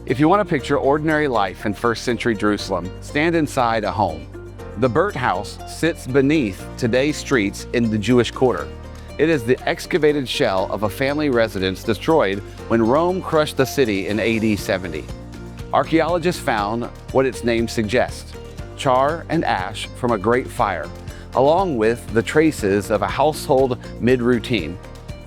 If you want to picture ordinary life in first century Jerusalem, stand inside a home. The Burt House sits beneath today's streets in the Jewish Quarter. It is the excavated shell of a family residence destroyed when Rome crushed the city in AD 70. Archaeologists found what its name suggests: char and ash from a great fire, along with the traces of a household mid-routine.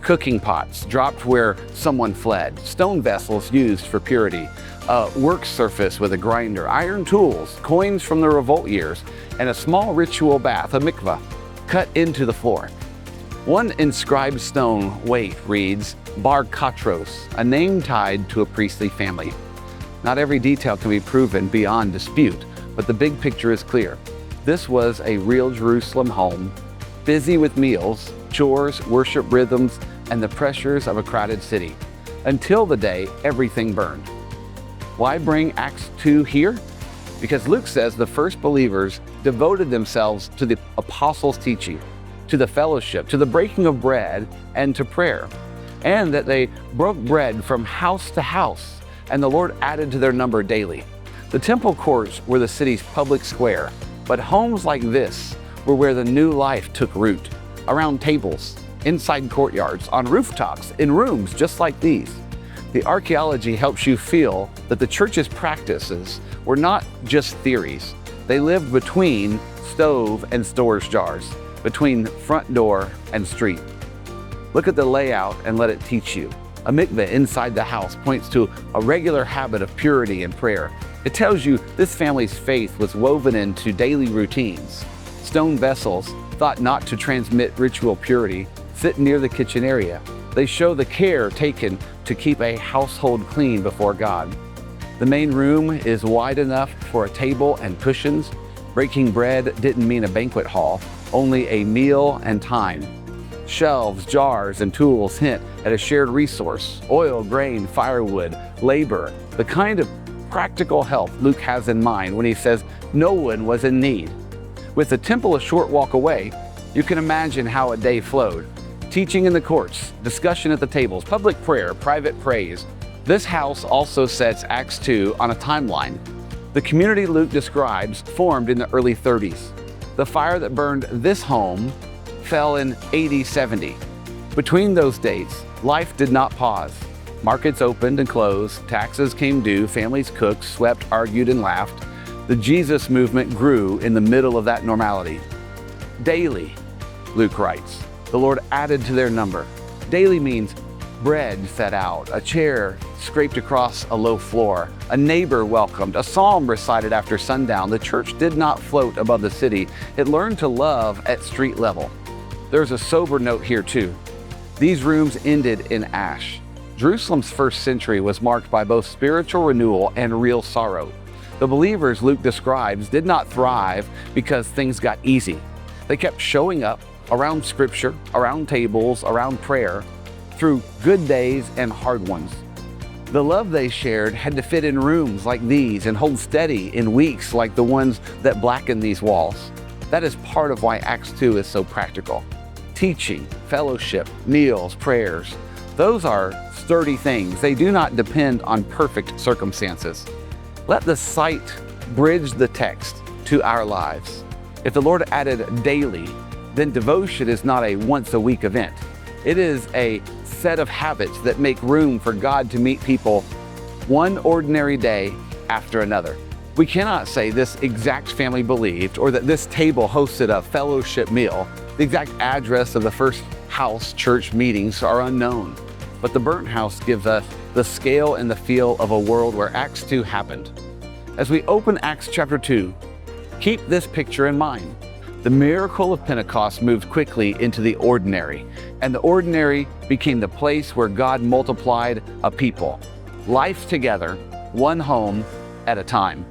Cooking pots dropped where someone fled, stone vessels used for purity, a work surface with a grinder, iron tools, coins from the revolt years, and a small ritual bath, a mikveh, cut into the floor. One inscribed stone weight reads Bar Katros, a name tied to a priestly family. Not every detail can be proven beyond dispute, but the big picture is clear. This was a real Jerusalem home, busy with meals, chores, worship rhythms, and the pressures of a crowded city, until the day everything burned. Why bring Acts 2 here? Because Luke says the first believers devoted themselves to the apostles' teaching, to the fellowship, to the breaking of bread, and to prayer, and that they broke bread from house to house, and the Lord added to their number daily. The temple courts were the city's public square, but homes like this were where the new life took root, around tables, inside courtyards, on rooftops, in rooms just like these. The archaeology helps you feel that the church's practices were not just theories. They lived between stove and storage jars, between front door and street. Look at the layout and let it teach you. A mikveh inside the house points to a regular habit of purity and prayer. It tells you this family's faith was woven into daily routines. Stone vessels, thought not to transmit ritual purity, sit near the kitchen area. They show the care taken to keep a household clean before God. The main room is wide enough for a table and cushions. Breaking bread didn't mean a banquet hall, only a meal and time. Shelves, jars, and tools hint at a shared resource: oil, grain, firewood, labor, the kind of practical help Luke has in mind when he says no one was in need. With the temple a short walk away, you can imagine how a day flowed. Teaching in the courts, discussion at the tables, public prayer, private praise. This house also sets Acts 2 on a timeline. The community Luke describes formed in the early 30s. The fire that burned this home fell in AD 70. Between those dates, life did not pause. Markets opened and closed, taxes came due, families cooked, swept, argued, and laughed. The Jesus movement grew in the middle of that normality. Daily, Luke writes, the Lord added to their number. Daily means bread set out, a chair scraped across a low floor, a neighbor welcomed, a psalm recited after sundown. The church did not float above the city. It learned to love at street level. There's a sober note here too. These rooms ended in ash. Jerusalem's first century was marked by both spiritual renewal and real sorrow. The believers Luke describes did not thrive because things got easy. They kept showing up around scripture, around tables, around prayer, through good days and hard ones. The love they shared had to fit in rooms like these and hold steady in weeks like the ones that blacken these walls. That is part of why Acts 2 is so practical. Teaching, fellowship, meals, prayers, those are sturdy things. They do not depend on perfect circumstances. Let the sight bridge the text to our lives. If the Lord added daily, then devotion is not a once-a-week event. It is a set of habits that make room for God to meet people one ordinary day after another. We cannot say this exact family believed or that this table hosted a fellowship meal. The exact address of the first house church meetings are unknown. But the Burnt House gives us the scale and the feel of a world where Acts 2 happened. As we open Acts chapter 2, keep this picture in mind. The miracle of Pentecost moved quickly into the ordinary, and the ordinary became the place where God multiplied a people. Life together, one home at a time.